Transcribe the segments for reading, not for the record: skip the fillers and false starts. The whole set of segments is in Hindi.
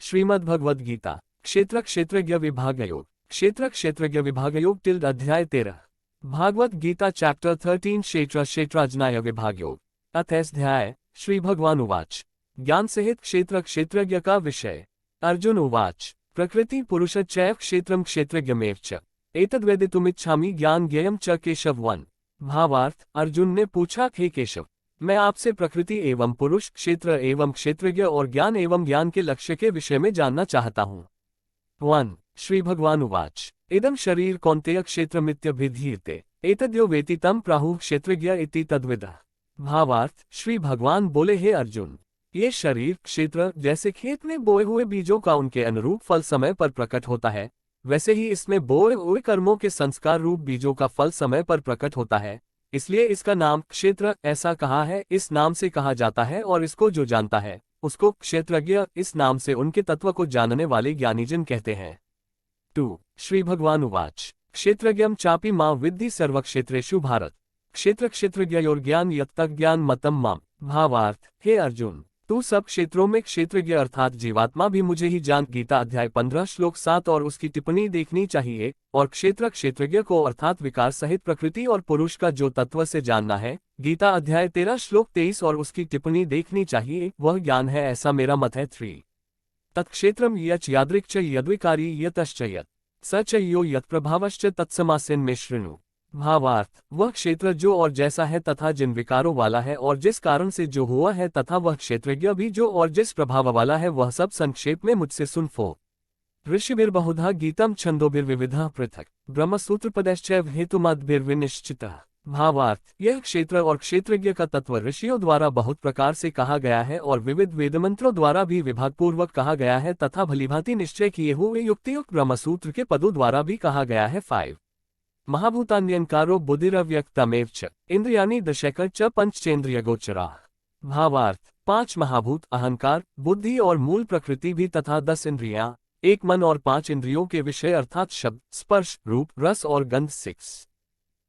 श्रीमद् भगवद गीता क्षेत्र क्षेत्रज्ञ विभागयोग क्षेत्र क्षेत्रज्ञ विभागयोग टिल्ड अध्याय 13 भागवत गीता चैप्टर 13 क्षेत्र क्षेत्राजनाय विभागयोग अथैध्याय श्री भगवान उवाच ज्ञान सहित क्षेत्र क्षेत्रज्ञ का विषय। अर्जुन उवाच प्रकृति पुरुष चैव क्षेत्रम क्षेत्रज्ञमेव च एतद्वेदितुमिच्छामि ज्ञान ज्ञेयम च केशव 1। भावार्थ अर्जुन ने पूछा, हे केशव, मैं आपसे प्रकृति एवं पुरुष, क्षेत्र एवं क्षेत्रज्ञ और ज्ञान एवं ज्ञान के लक्ष्य के विषय में जानना चाहता हूँ। 1 श्री भगवान उवाच इदं शरीर कौन्तेय क्षेत्रमित्यभिधीयते एतद्यो वेति तं प्राहुः क्षेत्रज्ञ इति तद्विदः। भावार्थ श्री भगवान बोले, हे अर्जुन, ये शरीर क्षेत्र जैसे खेत में बोए हुए बीजों का उनके अनुरूप फल समय पर प्रकट होता है, वैसे ही इसमें बोए हुए कर्मों के संस्कार रूप बीजों का फल समय पर प्रकट होता है, इसलिए इसका नाम क्षेत्र ऐसा कहा है। इस नाम से कहा जाता है और इसको जो जानता है उसको क्षेत्रज्ञ इस नाम से उनके तत्व को जानने वाले ज्ञानीजन कहते हैं। 2 श्री भगवान उवाच क्षेत्रज्ञं चापि मां विद्धि सर्वक्षेत्रेषु भारत क्षेत्र क्षेत्रज्ञयोर ज्ञान यत्तज्ञान ज्ञान मतम माम। भावार्थ हे अर्जुन, तू सब क्षेत्रों में क्षेत्रज्ञ अर्थात जीवात्मा भी मुझे ही जान। गीता अध्याय 15 श्लोक 7 और उसकी टिप्पणी देखनी चाहिए। और क्षेत्र क्षेत्रज्ञ को अर्थात विकार सहित प्रकृति और पुरुष का जो तत्व से जानना है, गीता अध्याय 13 श्लोक 23 और उसकी टिप्पणी देखनी चाहिए, वह ज्ञान है, ऐसा मेरा मत है। 3 तत्क्षेत्रम यच यादृक् च यद्विकारी यतश्च यत् स च यो यत्प्रभावश्च तत्समासेन में शृणु। भावार्थ वह क्षेत्र जो और जैसा है तथा जिन विकारों वाला है और जिस कारण से जो हुआ है, तथा वह क्षेत्रज्ञ भी जो और जिस प्रभाव वाला है, वह सब संक्षेप में मुझसे सुन फो। ऋषिभिर्बहुधा गीतम छंदोभिर्विविधः पृथक् ब्रह्मसूत्रपदैश्चैव हेतुमद्भिर्विनिश्चितः। भावार्थ यह क्षेत्र और क्षेत्रज्ञ का तत्व ऋषियों द्वारा बहुत प्रकार से कहा गया है और विविध वेदमंत्रों द्वारा भी विभागपूर्वक कहा गया है तथा भलीभांति निश्चय किए हुए युक्तियुक्त ब्रह्मसूत्र के पदों द्वारा भी कहा गया है। 5 महाभूतान्यंकारो बुद्धिरव्यक्तमेव च इंद्रियाणि दशैक च पंचेन्द्रियगोचराः। भावार्थ 5 महाभूत अहंकार, बुद्धि और मूल प्रकृति भी तथा 10 इंद्रियां, 1 मन और 5 इंद्रियों के विषय अर्थात शब्द, स्पर्श, रूप, रस और गंध। 6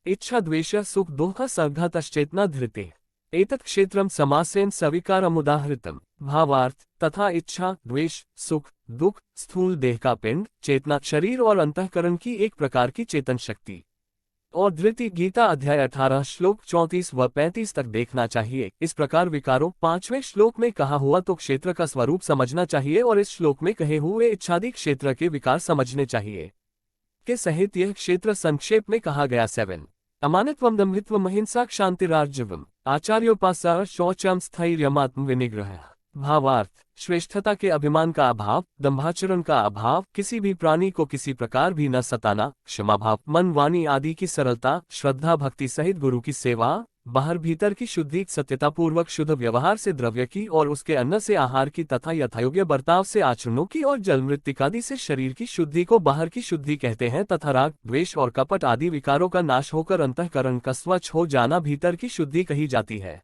इच्छा द्वेष सुख दुख सर्गतश्चेतना धृते एतत् क्षेत्रम समासेन सविकारमुदाहृतम्। भावार्थ तथा इच्छा, द्वेष, सुख, दुख, स्थूल देह का पिंड, चेतना, शरीर और अंतःकरण की एक प्रकार की चेतन शक्ति और धृति गीता अध्याय 18 श्लोक 34 व 35 तक देखना चाहिए। इस प्रकार विकारों 5वें श्लोक में कहा हुआ तो क्षेत्र का स्वरूप समझना चाहिए और इस श्लोक में कहे हुए इच्छादि क्षेत्र के विकार समझने चाहिए के सहित यह क्षेत्र संक्षेप में कहा गया। 7 अमानित्वम दम्भित्वम अहिंसा क्षांतिरार्जवम आचार्योपासना शौचम स्थैर्यमात्म विनिग्रह। भावार्थ श्रेष्ठता के अभिमान का अभाव, दंभाचरण का अभाव, किसी भी प्राणी को किसी प्रकार भी न सताना, क्षमाभाव, मन वाणी आदि की सरलता, श्रद्धा भक्ति सहित गुरु की सेवा, बाहर भीतर की शुद्धि, सत्यतापूर्वक शुद्ध व्यवहार से द्रव्य की और उसके अन्न से आहार की तथा यथायोग्य बर्ताव से आचरणों की और जल मृत्तिकादि से शरीर की शुद्धि को बाहर की शुद्धि कहते हैं तथा राग, द्वेष और कपट आदि विकारों का नाश होकर अंतःकरण का स्वच्छ हो जाना भीतर की शुद्धि कही जाती है।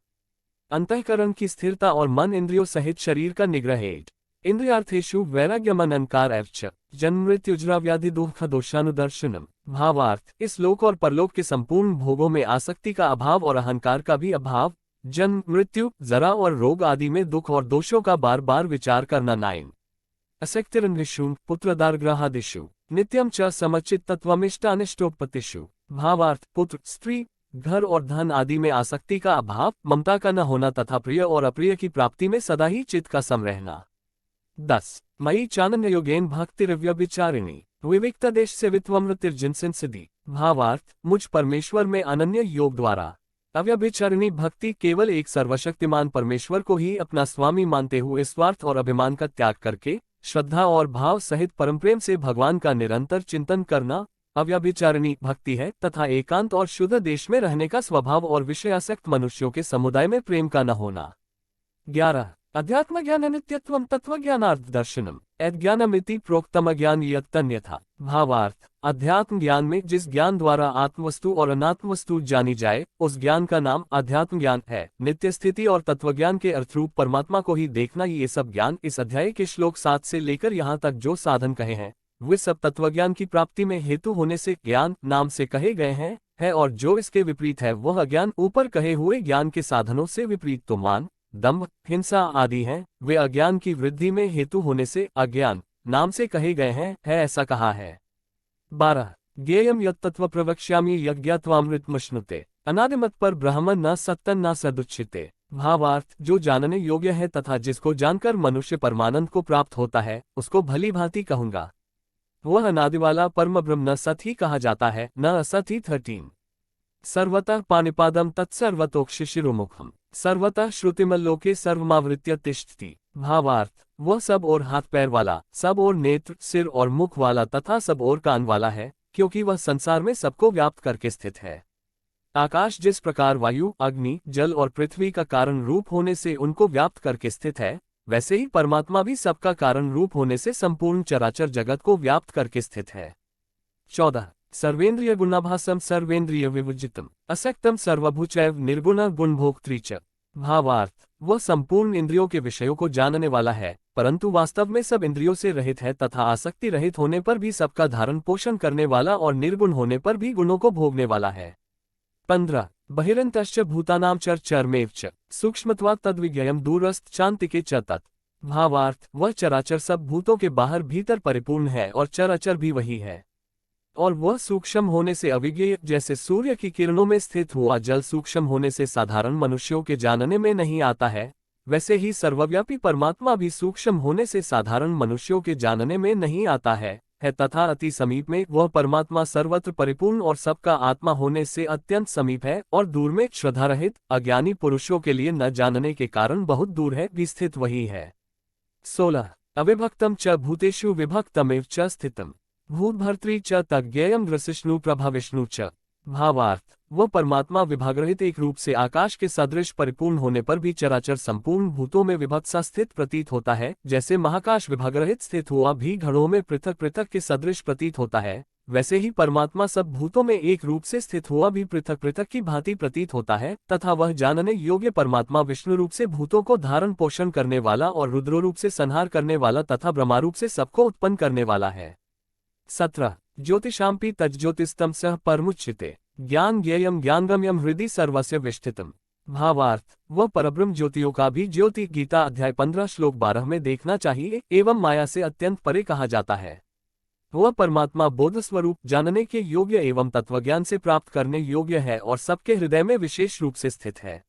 अंतःकरण की स्थिरता और मन इंद्रियों सहित शरीर का निग्रह। 8 इंद्रियार्थेषु वैराग्यम अनंकार एवच जन्म मृत्युजरा व्याधि दुख दोषानुदर्शनम। भावार्थ इस लोक और परलोक के संपूर्ण भोगों में आसक्ति का अभाव और अहंकार का भी अभाव, जन्म, मृत्यु, जरा और रोग आदि में दुख और दोषों का बार बार विचार करना। 9 असक्तिरन्विषु पुत्रदारग्रहादिषु नित्यम च समचित्तत्वमिष्टानिष्टोपतिषु। भावार्थ पुत्र, स्त्री, घर और धन आदि में आसक्ति का अभाव, ममता का न होना तथा प्रिय और अप्रिय की प्राप्ति में सदा ही चित्त का सम रहना। 10 मयि चानन्य योगेन भक्तिरव्यभिचारिणी विविक्तदेश से वित्वमृतिर्जिनसिन सिद्धि। भावार्थ मुझ परमेश्वर में अनन्य योग द्वारा अव्यभिचारिणी भक्ति केवल एक सर्वशक्तिमान परमेश्वर को ही अपना स्वामी मानते हुए स्वार्थ और अभिमान का त्याग करके श्रद्धा और भाव सहित परमप्रेम से भगवान का निरंतर चिंतन करना अव्यभिचारिणी भक्ति है तथा एकांत और शुद्ध देश में रहने का स्वभाव और विषयासक्त मनुष्यों के समुदाय में प्रेम का न होना। 11 अध्यात्म ज्ञान नित्यत्वम तत्वज्ञानार्थ दर्शनम अज्ञानमिति प्रोक्तम ज्ञान यत्तन्यथा। भावार्थ अध्यात्म ज्ञान में जिस ज्ञान द्वारा आत्मवस्तु और अनात्म वस्तु जानी जाए, उस ज्ञान का नाम अध्यात्म ज्ञान है। नित्य स्थिति और तत्वज्ञान के अर्थरूप परमात्मा को ही देखना, ये सब ज्ञान इस अध्याय के श्लोक 7 से लेकर यहाँ तक जो साधन कहे हैं, वे सब तत्वज्ञान की प्राप्ति में हेतु होने से ज्ञान नाम से कहे गए हैं, और जो इसके विपरीत है वह अज्ञान ऊपर कहे हुए ज्ञान के साधनों से विपरीत तो मान दंभ, हिंसा आदि हैं, वे अज्ञान की वृद्धि में हेतु होने से अज्ञान नाम से कहे गए हैं, है ऐसा कहा है। 12 ज्ञेयम यत्तत्व प्रवक्ष्यामि यज्ञात्वामृतमश्नुते अनादिमत पर ब्रह्म न सत्तन न सदुच्यते। भावार्थ, जो जानने योग्य है तथा जिसको जानकर मनुष्य परमानंद को प्राप्त होता है, उसको भली भांति कहूंगा। वह अनादि वाला परम ब्रह्म न सत ही कहा जाता है, न असत ही। 13 सर्वतः पाणिपादम तत्सर्वतोक्षिशिरोमुखम सर्वतः श्रुतिमल्लोके सर्वमावृत्य तिष्ठति। भावार्थ, वह सब और हाथ पैर वाला, सब और नेत्र, सिर और मुख वाला तथा सब और कान वाला है, क्योंकि वह संसार में सबको व्याप्त करके स्थित है। आकाश जिस प्रकार वायु, अग्नि, जल और पृथ्वी का कारण रूप होने से उनको व्याप्त करके स्थित है, वैसे ही परमात्मा भी सबका कारण रूप होने से संपूर्ण चराचर जगत को व्याप्त करके स्थित है। 14 सर्वेन्द्रिय गुणाभासम सर्वेन्द्रिय विवर्जितम असक्तम सर्वभूचैव निर्गुण गुणभोक्तृ च। भावार्थ, वह संपूर्ण इंद्रियों के विषयों को जानने वाला है, परंतु वास्तव में सब इंद्रियों से रहित है तथा आसक्ति रहित होने पर भी सबका धारण पोषण करने वाला और निर्गुण होने पर भी गुणों को भोगने वाला है। 15 बहिरंतश्च भूतानां चरमेव च सूक्ष्मत्वात् तद्विज्ञेयं दूरस्थ चान्तिके च तत्। भावार्थ, वह चराचर सब भूतों के बाहर भीतर परिपूर्ण है और चराचर भी वही है, और वह सूक्ष्म होने से अविज्ञेय, जैसे सूर्य की किरणों में स्थित हुआ जल सूक्ष्म होने से साधारण मनुष्यों के जानने में नहीं आता है, वैसे ही सर्वव्यापी परमात्मा भी सूक्ष्म होने से साधारण मनुष्यों के जानने में नहीं आता है तथा अति समीप में वह परमात्मा सर्वत्र परिपूर्ण और सबका आत्मा होने से अत्यंत समीप है, और दूर में श्रद्धारहित अज्ञानी पुरुषों के लिए न जानने के कारण बहुत दूर है भी स्थित वही है। 16 अविभक्तम च भूतेषु विभक्तमेव च स्थितम भूतभर्तृ च तज्ञेयम ग्रसिष्णु प्रभाविष्णु च। भावार्थ, वह परमात्मा विभागरहित एक रूप से आकाश के सदृश परिपूर्ण होने पर भी चराचर संपूर्ण भूतों में विभक्त सा स्थित प्रतीत होता है, जैसे महाकाश विभागरहित स्थित हुआ भी घड़ों में पृथक पृथक के सदृश प्रतीत होता है, वैसे ही परमात्मा सब भूतों में एक रूप से स्थित हुआ भी पृथक पृथक की भांति प्रतीत होता है, तथा वह जानने योग्य परमात्मा विष्णु रूप से भूतों को धारण पोषण करने वाला और रुद्र रूप से संहार करने वाला तथा ब्रह्मारूप से सबको उत्पन्न करने वाला है। 17 ज्योतिषांपि तज्ज्योतिस्तम सह परमुच्यते ज्ञान ज्ञेयम ज्ञानगम्यम हृदि सर्वस्य विष्ठितम। भावार्थ, वह परब्रह्म ज्योतियों का भी ज्योति गीता अध्याय 15 श्लोक 12 में देखना चाहिए एवं माया से अत्यंत परे कहा जाता है। वह परमात्मा बोध स्वरूप, जानने के योग्य एवं तत्वज्ञान से प्राप्त करने योग्य है और सबके हृदय में विशेष रूप से स्थित है।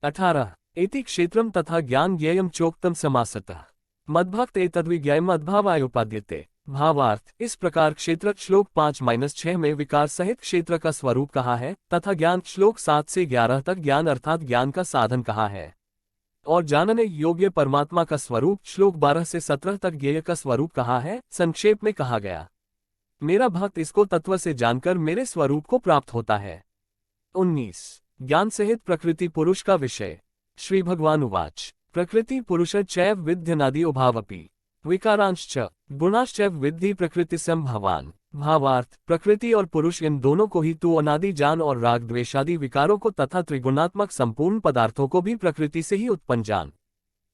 18 एति क्षेत्रम तथा ज्ञान ज्ञेयम चोक्तम समासतः मद्भक्त एतद्विज्ञेयम मद्भावायोपाद्यते। भावार्थ, इस प्रकार क्षेत्र श्लोक 5-6 में विकार सहित क्षेत्र का स्वरूप कहा है तथा ज्ञान श्लोक 7 से 11 तक ज्ञान अर्थात ज्ञान का साधन कहा है, और जानने योग्य परमात्मा का स्वरूप श्लोक 12 से 17 तक ज्ञेय का स्वरूप कहा है। संक्षेप में कहा गया, मेरा भक्त इसको तत्व से जानकर मेरे स्वरूप को प्राप्त होता है। 19 ज्ञान सहित प्रकृति पुरुष का विषय। श्री भगवान उवाच प्रकृति पुरुष चैव विद्यनादि उभावपि विकारांश्च गुणाश्चैव विद्धि प्रकृति संभवान। भावार्थ, प्रकृति और पुरुष इन दोनों को ही तू अनादि जान और राग द्वेषादि विकारों को तथा त्रिगुणात्मक संपूर्ण पदार्थों को भी प्रकृति से ही उत्पन्न जान।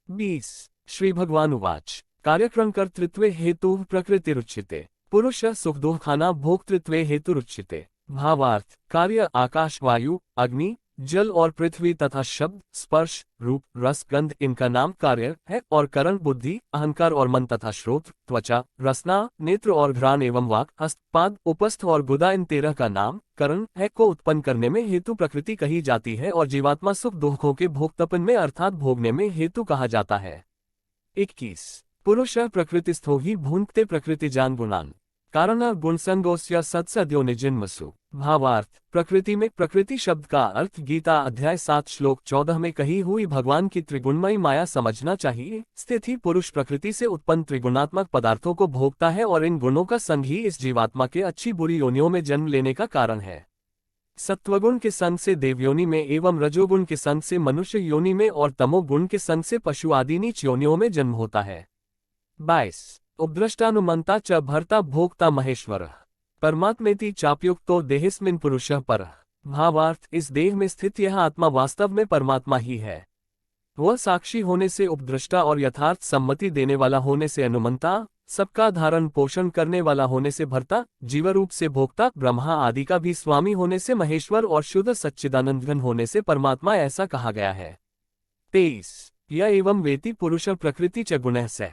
20 श्री भगवान उवाच कार्यक्रम कर्तृत्वे हेतु प्रकृतिरुच्यते पुरुष सुख दुःखाना भोक्तृत्वे हेतुरुच्यते। भावार्थ, कार्य आकाश, वायु, अग्नि, जल और पृथ्वी तथा शब्द, स्पर्श, रूप, रस, गंध इनका नाम कार्य है, और करण बुद्धि, अहंकार और मन तथा श्रोत्र, त्वचा, रसना, नेत्र और घ्राण एवं वाक, हस्त, पाद, उपस्थ और गुदा इन 13 का नाम करण है को उत्पन्न करने में हेतु प्रकृति कही जाती है, और जीवात्मा सुख दुखों के भोक्तपन में अर्थात भोगने में हेतु कहा जाता है। 21 पुरुष प्रकृतिस्थो ही भुंक्ते प्रकृति जान गुणान कारण गुणसंगोस्य सत्सद्यो निजन्मसु। भावार्थ, प्रकृति में प्रकृति शब्द का अर्थ गीता अध्याय 7 श्लोक 14 में कही हुई भगवान की त्रिगुणमयी माया समझना चाहिए। स्थित ही पुरुष प्रकृति से उत्पन्न त्रिगुणात्मक पदार्थों को भोगता है, और इन गुणों का संग ही इस जीवात्मा के अच्छी बुरी योनियों में जन्म लेने का कारण है। सत्वगुण के संग से देवयोनि में एवं रजोगुण के संग से मनुष्य योनि में और तमोगुण के संग से पशु आदि नीच योनियों में जन्म होता है। 22 उपद्रष्टानुमंता च भर्ता भोक्ता महेश्वर परमात्मेति चाप्युक्तो देहिस्मिन् पुरुषः परः। भावार्थ, इस देह में स्थित यह आत्मा वास्तव में परमात्मा ही है। वह साक्षी होने से उपद्रष्टा और यथार्थ सम्मति देने वाला होने से अनुमंता, सबका धारण पोषण करने वाला होने से भर्ता, जीवरूप से भोक्ता, ब्रह्मा आदि का भी स्वामी होने से महेश्वर और शुद्ध सच्चिदानंद घन होने से परमात्मा ऐसा कहा गया है। 23 य एवं वेति पुरुष प्रकृति च गुणः सः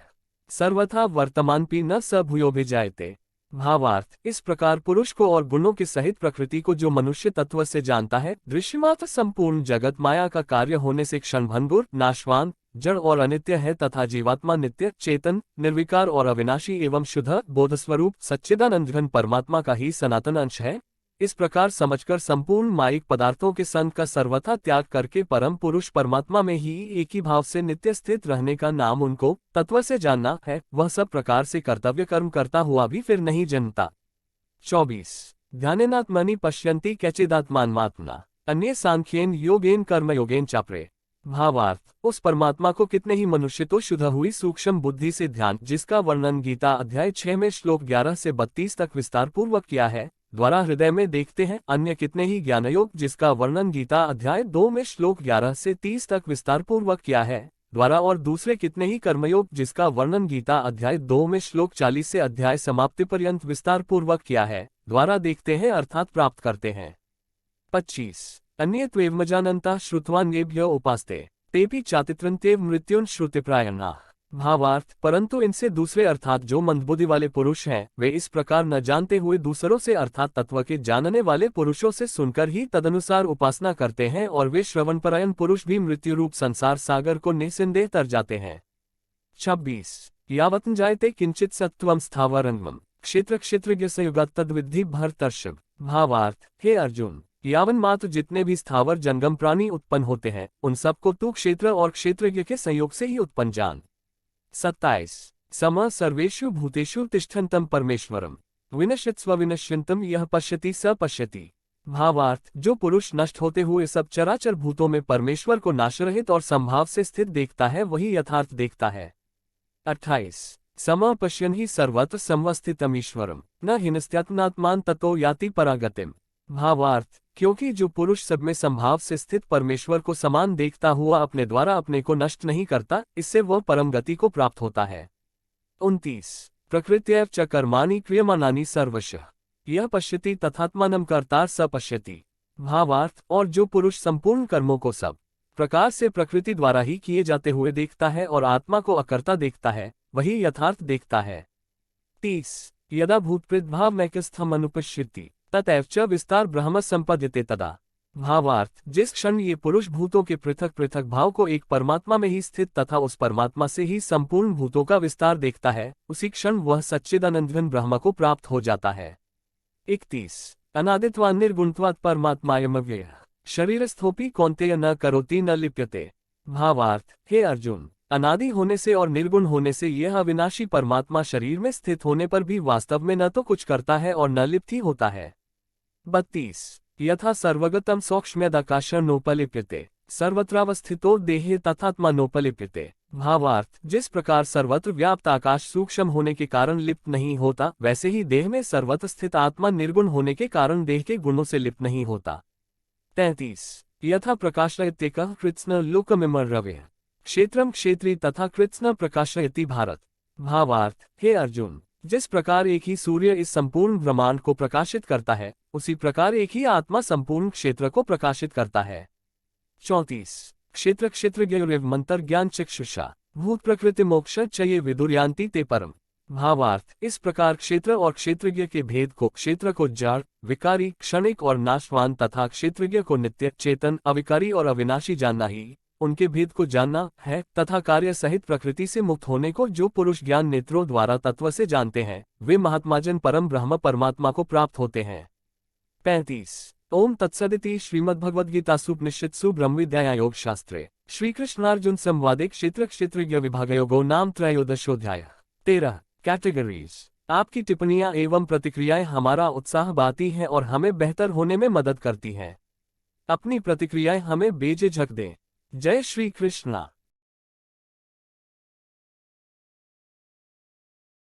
सर्वथा वर्तमानपि न स भूयोभिजायते। भावार्थ, इस प्रकार पुरुष को और गुणों के सहित प्रकृति को जो मनुष्य तत्व से जानता है, दृश्यमात्र संपूर्ण जगत माया का कार्य होने से क्षणभंगुर, नाशवान, जड़ और अनित्य है तथा जीवात्मा नित्य, चेतन, निर्विकार और अविनाशी एवं शुद्ध बोधस्वरूप सच्चिदानंद घन परमात्मा का ही सनातन अंश है। इस प्रकार समझकर संपूर्ण मायिक पदार्थों के संग का सर्वथा त्याग करके परम पुरुष परमात्मा में ही एक ही भाव से नित्य स्थित रहने का नाम उनको तत्व से जानना है। वह सब प्रकार से कर्तव्य कर्म करता हुआ भी फिर नहीं जनता। 24 ध्यानेनात्मनि पश्यन्ति कैचिदात्मानमात्मना अन्ये सांख्येन योगेन कर्मयोगेन चापरे। भावार्थ, उस परमात्मा को कितने ही मनुष्य तो शुद्ध हुई सूक्ष्म बुद्धि से ध्यान, जिसका वर्णन गीता अध्याय 6 में श्लोक 11 से 32 तक विस्तार पूर्वक किया है, द्वारा हृदय में देखते हैं। अन्य कितने ही ज्ञानयोग, जिसका वर्णन गीता अध्याय 2 में श्लोक 11 से 30 तक विस्तार पूर्वक किया है, द्वारा और दूसरे कितने ही कर्मयोग, जिसका वर्णन गीता अध्याय 2 में श्लोक 40 से अध्याय समाप्ति पर्यंत विस्तार पूर्वक किया है, द्वारा देखते हैं अर्थात प्राप्त करते हैं। 25 अन्ये त्वेवमजानन्ता श्रुत्वान्येभ्यो उपास्ते तेपि चातित्रन्त्येव मृत्युन् श्रुतिप्रायणाः। भावार्थ, परंतु इनसे दूसरे अर्थात जो मंदबुद्धि वाले पुरुष हैं, वे इस प्रकार न जानते हुए दूसरों से अर्थात तत्व के जानने वाले पुरुषों से सुनकर ही तदनुसार उपासना करते हैं, और वे श्रवणपरायण पुरुष भी मृत्यु रूप संसार सागर को निस्संदेह तर जाते हैं। 26 यावत् जायते किंचित सत्त्वं स्थावरंगम क्षेत्र क्षेत्रज्ञ संयुगात् तद्विद्धि भरतर्षभ। भावार्थ, हे अर्जुन, यावन मात्र जितने भी स्थावर जंगम प्राणी उत्पन्न होते हैं, उन सबको तू क्षेत्र और क्षेत्रज्ञ के संयोग से ही उत्पन्न जान। 27 सम सर्वेषु भूतेषु तिष्ठन्तं परमेश्वरम विनश्यत्स्व विनश्यन्तम यह पश्यति स पश्यति। भावार्थ, जो पुरुष नष्ट होते हुए सब चराचर भूतों में परमेश्वर को नाशरहित और संभाव से स्थित देखता है, वही यथार्थ देखता है। 28 सम पश्यन् हि सर्वत्र समवस्थितमीश्वरम न हिनस्त्यात्मनात्मान ततो याति परागतिम। भावार्थ, क्योंकि जो पुरुष सब में संभाव से स्थित परमेश्वर को समान देखता हुआ अपने द्वारा अपने को नष्ट नहीं करता, इससे वह परम गति को प्राप्त होता है। 29 प्रकृत्यैव च कर्माणि क्रियमाणानि सर्वशः यह पश्यति तथात्मानं कर्ता स पश्यति। भावार्थ, और जो पुरुष संपूर्ण कर्मों को सब प्रकार से प्रकृति द्वारा ही किए जाते हुए देखता है और आत्मा को अकर्ता देखता है, वही यथार्थ देखता है। 30 यदा भूतपृथ्भावमैकस्थम् अनुपश्यति ततएव च विस्तार ब्रह्म संपद्यते तदा। भावार्थ, जिस क्षण ये पुरुष भूतों के पृथक पृथक भाव को एक परमात्मा में ही स्थित तथा उस परमात्मा से ही संपूर्ण भूतों का विस्तार देखता है, उसी क्षण वह सच्चिदानंदघन ब्रह्म को प्राप्त हो जाता है। 31 अनादित्वात् निर्गुणत्वात् परमात्मायमव्ययः शरीरस्थोपि कौन्तेय न करोति न लिप्यते। भावार्थ, हे अर्जुन, अनादि होने से और निर्गुण होने से यह अविनाशी परमात्मा शरीर में स्थित होने पर भी वास्तव में न तो कुछ करता है और न लिप्त ही होता है। 32 यथा सर्वगतम सौक्ष्म्यदाकाशोपलिप्यते सर्वत्रावस्थितो देहे तथात्मा नोपलिप्यते। भावार्थ, जिस प्रकार सर्वत्र व्याप्त आकाश सूक्ष्म होने के कारण लिप्त नहीं होता, वैसे ही देह में सर्वत्र स्थित आत्मा निर्गुण होने के कारण देह के गुणों से लिप्त नहीं होता। 33 यथा प्रकाशयत्येकः कृत्स्न लोकमिमर्यते क्षेत्रम क्षेत्री तथा कृत्स्न प्रकाशयति भारत। भावार्थ, हे अर्जुन, जिस प्रकार एक ही सूर्य इस संपूर्ण ब्रह्मांड को प्रकाशित करता है, उसी प्रकार एक ही आत्मा संपूर्ण क्षेत्र को प्रकाशित करता है। 34 क्षेत्र क्षेत्रज्ञयोरेव मंतर्ज्ञान चक्षुषा भूत प्रकृति मोक्ष च ये विदुर्यान्ति ते परम। भावार्थ, इस प्रकार क्षेत्र और क्षेत्रज्ञ के भेद को, क्षेत्र को जड़, विकारी, क्षणिक और नाशवान तथा क्षेत्रज्ञ को नित्य, चेतन, अविकारी और अविनाशी जानना ही उनके भेद को जानना है, तथा कार्य सहित प्रकृति से मुक्त होने को जो पुरुष ज्ञान नेत्रों द्वारा तत्व से जानते हैं, वे महात्माजन परम ब्रह्म परमात्मा को प्राप्त होते हैं। 35 ओम तत्सदिति श्रीमद्भगवद्गीतासूपनिषत्सु ब्रह्मविद्यायां योगशास्त्रे श्रीकृष्णार्जुन संवादे क्षेत्र क्षेत्रज्ञ विभागयोगो नाम त्रयोदशोऽध्यायः। 13 कैटेगरीज। आपकी टिप्पणियां एवं प्रतिक्रियाएं हमारा उत्साह बढ़ाती हैं और हमें बेहतर होने में मदद करती हैं। अपनी प्रतिक्रियाएं हमें बेझिझक दें। जय श्री कृष्णा।